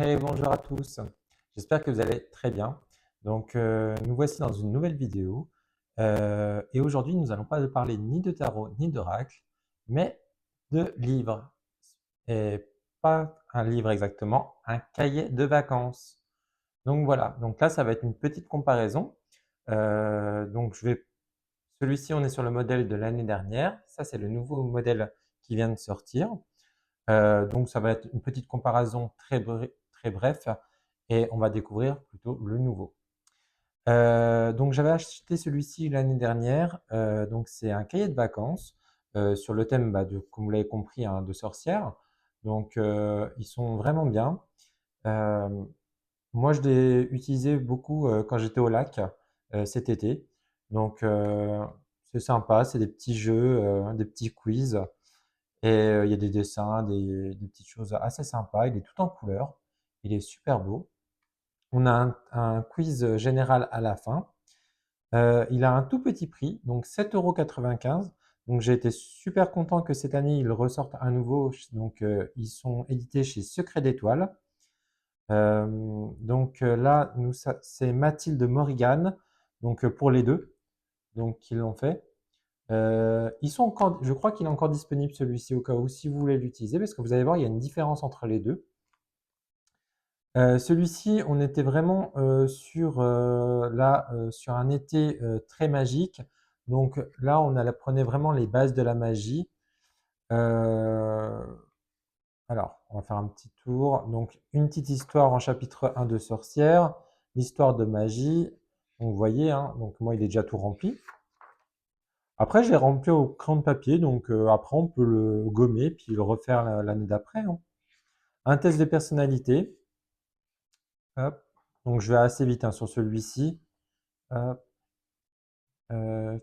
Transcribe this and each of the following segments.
Hey, bonjour à tous. J'espère que vous allez très bien. Donc, nous voici dans une nouvelle vidéo. Et aujourd'hui, nous n'allons pas parler ni de tarot ni d'oracle, mais de livres. Et pas un livre exactement, un cahier de vacances. Donc voilà. Donc là, ça va être une petite comparaison. Donc celui-ci, on est sur le modèle de l'année dernière. Ça, c'est le nouveau modèle qui vient de sortir. Donc ça va être une petite comparaison très bref et on va découvrir plutôt le nouveau. Donc j'avais acheté celui-ci l'année dernière. Donc c'est un cahier de vacances sur le thème, comme vous l'avez compris, hein, de sorcières. Donc ils sont vraiment bien. Euh, Moi je l'ai utilisé beaucoup quand j'étais au lac cet été. Donc c'est sympa, c'est des petits jeux, des petits quiz. Et il y a des dessins, des petites choses assez sympas. Il est tout en couleur. Il est super beau. On a un quiz général à la fin. Il a un tout petit prix, donc 7,95 €. Donc j'ai été super content que cette année ils ressortent un nouveau. Donc ils sont édités chez Secret d'Étoile. Donc là, c'est Mathilde Morrigan, donc pour les deux, donc qui l'ont fait. Je crois qu'il est encore disponible celui-ci au cas où si vous voulez l'utiliser, parce que vous allez voir, il y a une différence entre les deux. Celui-ci, on était vraiment sur un été très magique. Donc là, on apprenait vraiment les bases de la magie. Euh, alors, on va faire un petit tour. Donc, une petite histoire en chapitre 1 de Sorcière, l'histoire de magie. Donc, vous voyez, hein, donc moi, il est déjà tout rempli. Après, j'ai rempli au crayon de papier, donc après, on peut le gommer puis le refaire l'année d'après, hein. Un test de personnalité. Hop. Donc, je vais assez vite hein, sur celui-ci. Hop.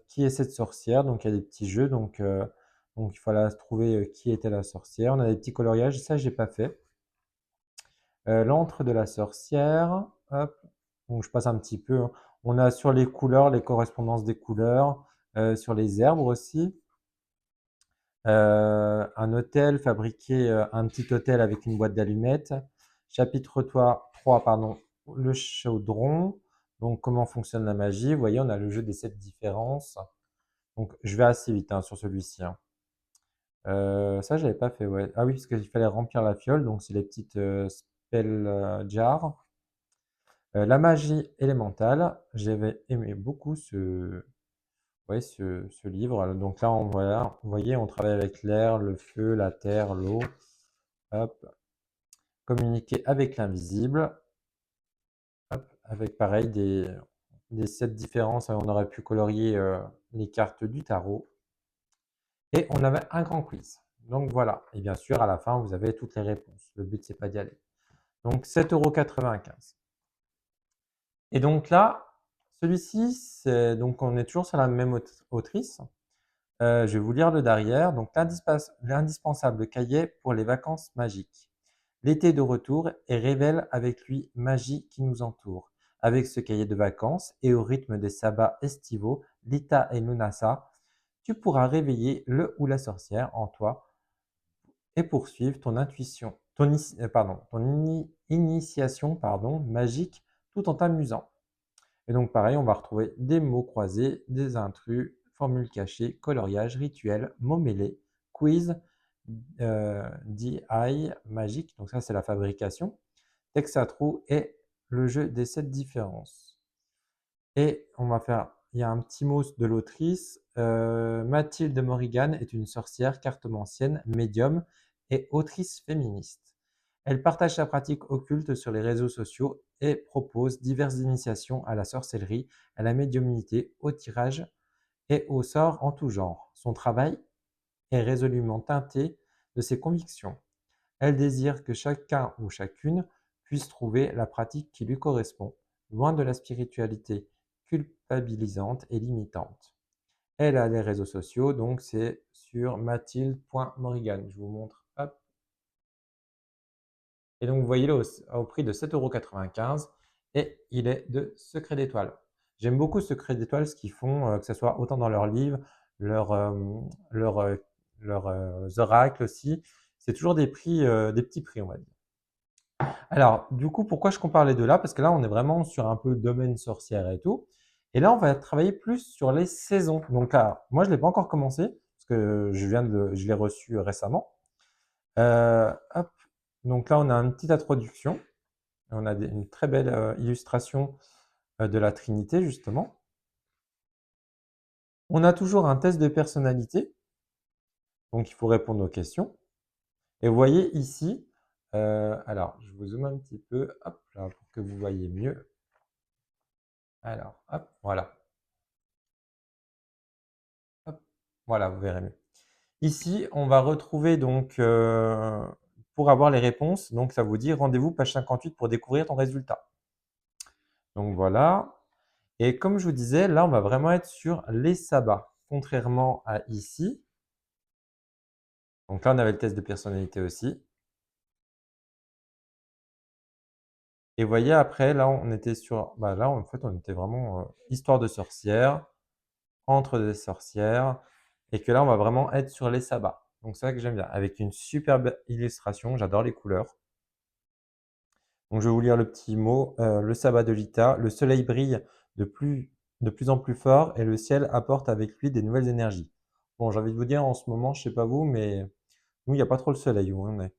Qui est cette sorcière? Donc, il y a des petits jeux. Donc il fallait trouver qui était la sorcière. On a des petits coloriages. Ça, j'ai pas fait. L'antre de la sorcière. Hop. Donc, je passe un petit peu, hein. On a sur les couleurs, les correspondances des couleurs. Sur les herbes aussi. Un hôtel, fabriquer un petit hôtel avec une boîte d'allumettes. Chapitre 3, pardon, le chaudron. Donc, comment fonctionne la magie. Vous voyez, on a le jeu des 7 différences. Donc, je vais assez vite hein, sur celui-ci, hein. Ça, j'avais pas fait, ouais. Ah oui, parce qu'il fallait remplir la fiole. Donc, c'est les petites spell jars. La magie élémentale. J'avais aimé beaucoup ouais, ce livre. Donc là, vous voyez, on travaille avec l'air, le feu, la terre, l'eau. Hop. Communiquer avec l'invisible. Hop. Avec pareil des 7 différences. On aurait pu colorier les cartes du tarot. Et on avait un grand quiz. Donc voilà. Et bien sûr, à la fin, vous avez toutes les réponses. Le but, c'est pas d'y aller. Donc 7,95 €. Et donc là, celui-ci, donc on est toujours sur la même autrice. Je vais vous lire le derrière. Donc, l'indispensable cahier pour les vacances magiques. L'été de retour et révèle avec lui magie qui nous entoure. Avec ce cahier de vacances et au rythme des sabbats estivaux, Lita et Lunasa, tu pourras réveiller le ou la sorcière en toi et poursuivre ton intuition, ton initiation magique tout en t'amusant. Et donc pareil, on va retrouver des mots croisés, des intrus, formules cachées, coloriage, rituel, mots mêlés, quiz, DI, magique, donc ça c'est la fabrication, texte à trous et le jeu des 7 différences. Et il y a un petit mot de l'autrice, Mathilde Morrigan est une sorcière, cartomancienne, médium et autrice féministe. Elle partage sa pratique occulte sur les réseaux sociaux et propose diverses initiations à la sorcellerie, à la médiumnité, au tirage et au sort en tout genre. Son travail est résolument teinté de ses convictions. Elle désire que chacun ou chacune puisse trouver la pratique qui lui correspond, loin de la spiritualité culpabilisante et limitante. Elle a les réseaux sociaux, donc c'est sur mathilde.morrigan. Je vous montre, hop, Et donc, vous voyez là au prix de 7,95 € et il est de Secret d'étoiles. J'aime beaucoup Secret d'étoiles, ce qu'ils font, que ce soit autant dans leurs livres, leurs leur, leurs oracles aussi. C'est toujours des prix, des petits prix, on va dire. Alors, du coup, pourquoi je compare les deux là? Parce que là, on est vraiment sur un peu domaine sorcière et tout. Et là, on va travailler plus sur les saisons. Donc là, moi, je ne l'ai pas encore commencé parce que je l'ai reçu récemment. Hop. Donc là, on a une petite introduction. On a une très belle illustration de la Trinité, justement. On a toujours un test de personnalité. Donc, il faut répondre aux questions. Et vous voyez ici, alors, je vous zoome un petit peu, hop là, pour que vous voyez mieux. Alors, hop, voilà. Hop, voilà, vous verrez mieux. Ici, on va retrouver donc, pour avoir les réponses, donc ça vous dit rendez-vous page 58 pour découvrir ton résultat. Donc voilà. Et comme je vous disais, là, on va vraiment être sur les sabbats, contrairement à ici. Donc là, on avait le test de personnalité aussi. Et vous voyez, après, là, on était sur, bah là, en fait, on était vraiment histoire de sorcière, entre des sorcières, et que là, on va vraiment être sur les sabbats. Donc c'est ça que j'aime bien, avec une superbe illustration. J'adore les couleurs. Donc je vais vous lire le petit mot. Le sabbat de Lita. Le soleil brille de plus en plus fort et le ciel apporte avec lui des nouvelles énergies. Bon, j'ai envie de vous dire en ce moment, je sais pas vous, mais nous, il n'y a pas trop le soleil où on est.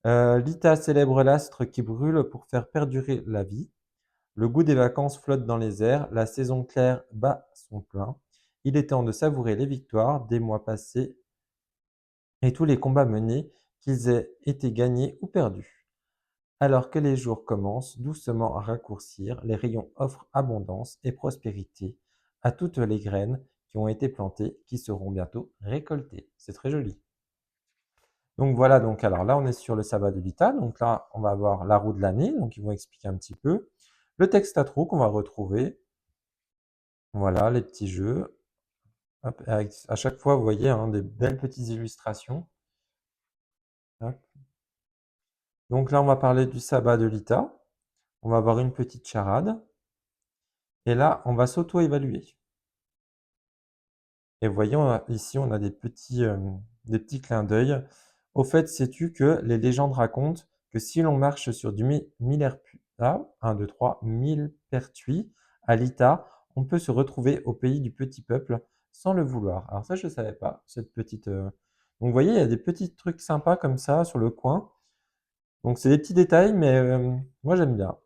Lita célèbre l'astre qui brûle pour faire perdurer la vie. Le goût des vacances flotte dans les airs. La saison claire bat son plein. Il est temps de savourer les victoires des mois passés et tous les combats menés, qu'ils aient été gagnés ou perdus. Alors que les jours commencent doucement à raccourcir, les rayons offrent abondance et prospérité à toutes les graines qui ont été plantées, qui seront bientôt récoltées. C'est très joli. Donc voilà, donc alors là on est sur le sabbat de l'Ita, donc là on va avoir la roue de l'année, donc ils vont expliquer un petit peu. Le texte à trous qu'on va retrouver, voilà les petits jeux. Hop, avec à chaque fois vous voyez hein, des belles petites illustrations. Hop. Donc là on va parler du sabbat de l'Ita, on va avoir une petite charade, et là on va s'auto-évaluer. Et voyons, ici, on a des petits clins d'œil. Au fait, sais-tu que les légendes racontent que si l'on marche sur du Millepertuis, 1, 2, 3, Millepertuis, à Lita, on peut se retrouver au pays du petit peuple sans le vouloir. Alors ça, je ne savais pas, cette petite... Donc, vous voyez, il y a des petits trucs sympas comme ça sur le coin. Donc, c'est des petits détails, mais moi, j'aime bien.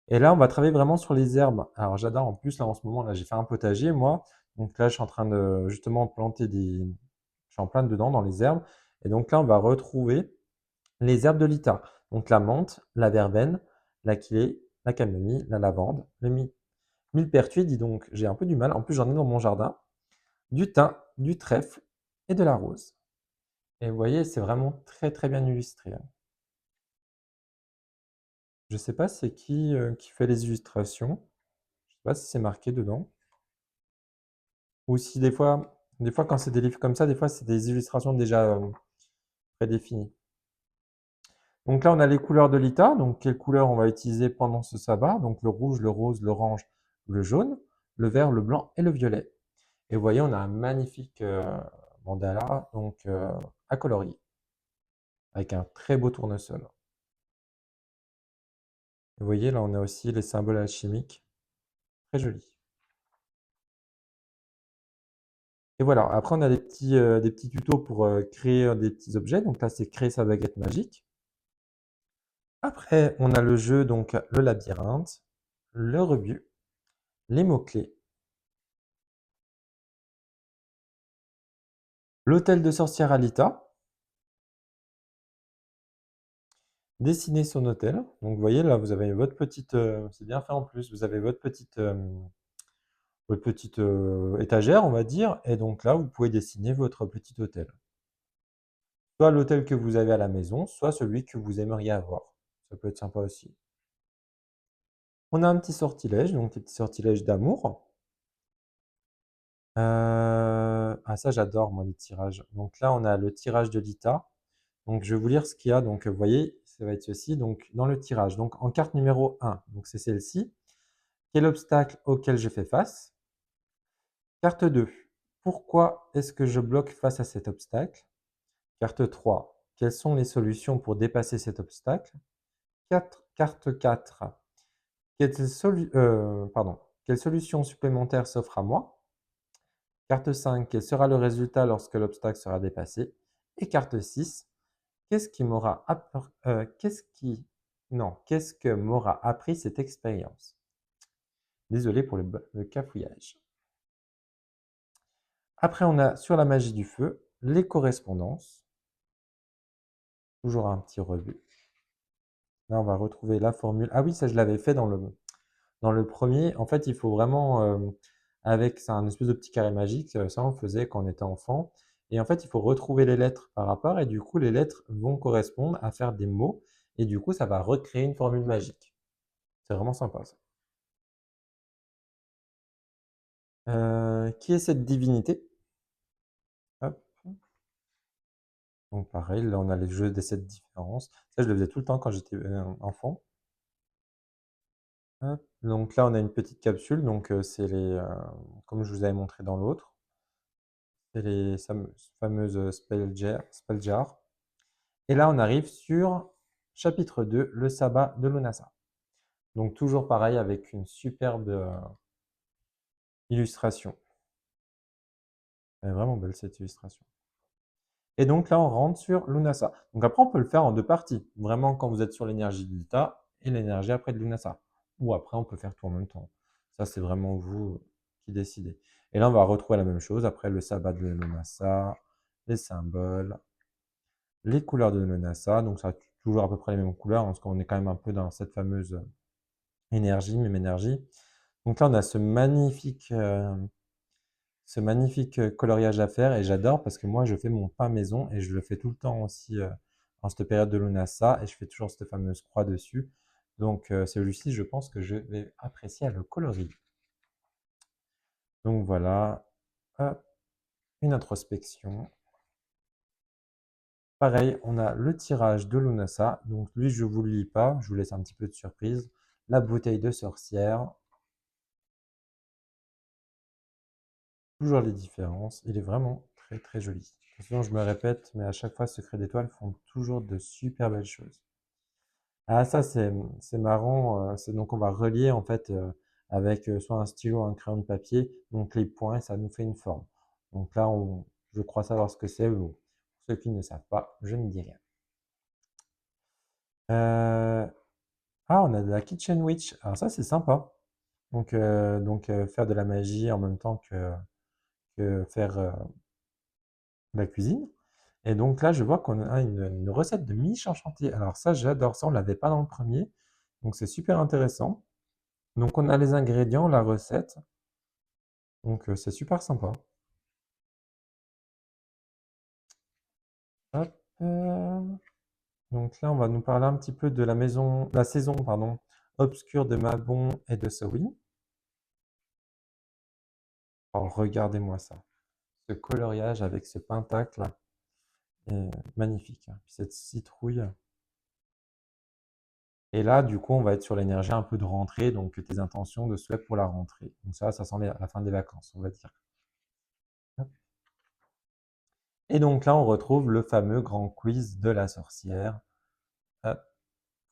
Et là, on va travailler vraiment sur les herbes. Alors, j'adore. En plus, là, en ce moment, là, j'ai fait un potager, moi. Donc là, je suis en train de justement planter des. Je suis en plein dedans dans les herbes. Et donc là, on va retrouver les herbes de l'Ita. Donc la menthe, la verveine, l'akilée, la camomille, la lavande, millepertuis, dis donc, j'ai un peu du mal. En plus, j'en ai dans mon jardin. Du thym, du trèfle et de la rose. Et vous voyez, c'est vraiment très très bien illustré, hein. Je ne sais pas c'est qui fait les illustrations. Je ne sais pas si c'est marqué dedans. Ou si des fois quand c'est des livres comme ça, des fois c'est des illustrations déjà prédéfinies. Donc là, on a les couleurs de l'ITA. Donc quelles couleurs on va utiliser pendant ce sabbat? Donc le rouge, le rose, l'orange, le jaune, le vert, le blanc et le violet. Et vous voyez, on a un magnifique mandala donc à colorier avec un très beau tournesol. Vous voyez, là, on a aussi les symboles alchimiques, très jolis. Et voilà. Après, on a des petits tutos pour créer des petits objets. Donc là, c'est créer sa baguette magique. Après, on a le jeu, donc le labyrinthe, le rebut, les mots-clés, l'hôtel de sorcière Alita, dessiner son hôtel. Donc, vous voyez, là, vous avez votre petite, c'est bien fait en plus, vous avez votre petite étagère, on va dire, et donc là, vous pouvez dessiner votre petit hôtel. Soit l'hôtel que vous avez à la maison, soit celui que vous aimeriez avoir. Ça peut être sympa aussi. On a un petit sortilège, donc des petits sortilèges d'amour. Ah ça j'adore moi les tirages. Donc là on a le tirage de Lita. Donc je vais vous lire ce qu'il y a. Donc vous voyez, ça va être ceci, donc dans le tirage. Donc en carte numéro 1, donc c'est celle-ci. Quel obstacle auquel je fais face? Carte 2, pourquoi est-ce que je bloque face à cet obstacle? Carte 3, quelles sont les solutions pour dépasser cet obstacle? Carte 4, quelle solution supplémentaire s'offre à moi? Carte 5, quel sera le résultat lorsque l'obstacle sera dépassé? Et carte 6, qu'est-ce qui m'aura qu'est-ce que m'aura appris cette expérience? Désolé pour le cafouillage. Après, on a sur la magie du feu, les correspondances. Toujours un petit rebut. Là, on va retrouver la formule. Ah oui, ça, je l'avais fait dans le premier. En fait, il faut vraiment, c'est un espèce de petit carré magique. Ça, on faisait quand on était enfant. Et en fait, il faut retrouver les lettres par rapport. Et du coup, les lettres vont correspondre à faire des mots. Et du coup, ça va recréer une formule magique. C'est vraiment sympa, ça. Qui est cette divinité? Hop. Donc pareil, là on a les jeux des 7 différences. Ça, je le faisais tout le temps quand j'étais enfant. Hop. Donc là, on a une petite capsule. Donc c'est comme je vous avais montré dans l'autre, c'est les fameuses spell jar. Et là, on arrive sur chapitre 2, le sabbat de Lunasa. Donc toujours pareil avec une superbe illustration. Elle est vraiment belle cette illustration. Et donc là, on rentre sur Lunasa. Donc après, on peut le faire en deux parties. Vraiment, quand vous êtes sur l'énergie de l'Utah et l'énergie après de Lunasa. Ou après, on peut faire tout en même temps. Ça, c'est vraiment vous qui décidez. Et là, on va retrouver la même chose. Après, le sabbat de Lunasa, les symboles, les couleurs de Lunasa. Donc, ça a toujours à peu près les mêmes couleurs, parce qu'on est quand même un peu dans cette fameuse énergie, même énergie. Donc là, on a ce magnifique coloriage à faire et j'adore parce que moi je fais mon pain maison et je le fais tout le temps aussi en cette période de Lunasa et je fais toujours cette fameuse croix dessus. Donc celui-ci, je pense que je vais apprécier à le colorer. Donc voilà, hop, une introspection. Pareil, on a le tirage de Lunasa. Donc lui, je ne vous le lis pas, je vous laisse un petit peu de surprise. La bouteille de sorcière. Toujours les différences. Il est vraiment très très joli. De toute façon, je me répète, mais à chaque fois, Secret d'étoiles font toujours de super belles choses. Ah, ça, c'est marrant. Donc, on va relier en fait avec soit un stylo ou un crayon de papier. Donc, les points, ça nous fait une forme. Donc là, je crois savoir ce que c'est. Bon, pour ceux qui ne savent pas, je ne dis rien. Euh, Ah, on a de la Kitchen Witch. Alors, ça, c'est sympa. Donc, faire de la magie en même temps que faire la cuisine. Et donc là, je vois qu'on a une recette de miche enchantée. Alors ça, j'adore ça, on ne l'avait pas dans le premier. Donc c'est super intéressant. Donc on a les ingrédients, la recette. Donc c'est super sympa. Hop, donc là, on va nous parler un petit peu de la saison, pardon, obscure de Mabon et de Sowin. Alors regardez-moi ça. Ce coloriage avec ce pentacle est magnifique, hein. Puis cette citrouille. Et là, du coup, on va être sur l'énergie un peu de rentrée, donc tes intentions de souhait pour la rentrée. Donc ça sent la fin des vacances, on va dire. Et donc là, on retrouve le fameux grand quiz de la sorcière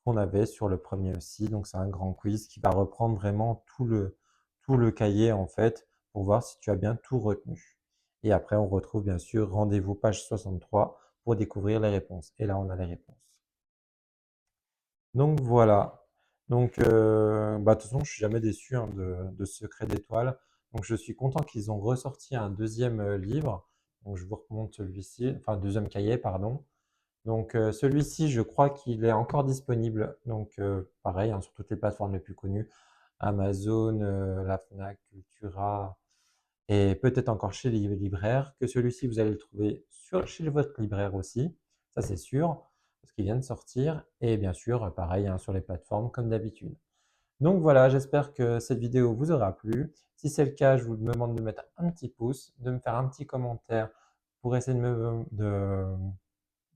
qu'on avait sur le premier aussi. Donc c'est un grand quiz qui va reprendre vraiment tout le cahier en fait pour voir si tu as bien tout retenu. Et après, on retrouve bien sûr rendez-vous page 63 pour découvrir les réponses. Et là, on a les réponses. Donc voilà. Donc, bah, de toute façon, je suis jamais déçu hein, de Secret d'étoiles. Donc, je suis content qu'ils ont ressorti un deuxième livre. Donc, je vous remonte celui-ci, enfin, deuxième cahier, pardon. Donc, celui-ci, je crois qu'il est encore disponible. Donc, pareil, hein, sur toutes les plateformes les plus connues, Amazon, la Fnac, Cultura, et peut-être encore chez les libraires. Que celui-ci, vous allez le trouver chez votre libraire aussi, ça c'est sûr, parce qu'il vient de sortir. Et bien sûr, pareil, hein, sur les plateformes comme d'habitude. Donc voilà, j'espère que cette vidéo vous aura plu. Si c'est le cas, je vous demande de mettre un petit pouce, de me faire un petit commentaire pour essayer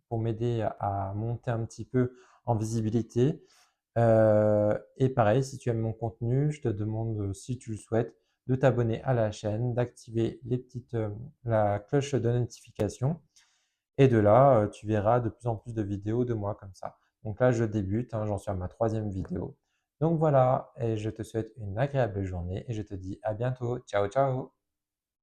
pour m'aider à monter un petit peu en visibilité. Et pareil, si tu aimes mon contenu, je te demande, si tu le souhaites, de t'abonner à la chaîne, d'activer la cloche de notification. Et de là, tu verras de plus en plus de vidéos de moi comme ça. Donc là, je débute, hein, j'en suis à ma troisième vidéo. Donc voilà, et je te souhaite une agréable journée et je te dis à bientôt. Ciao, ciao!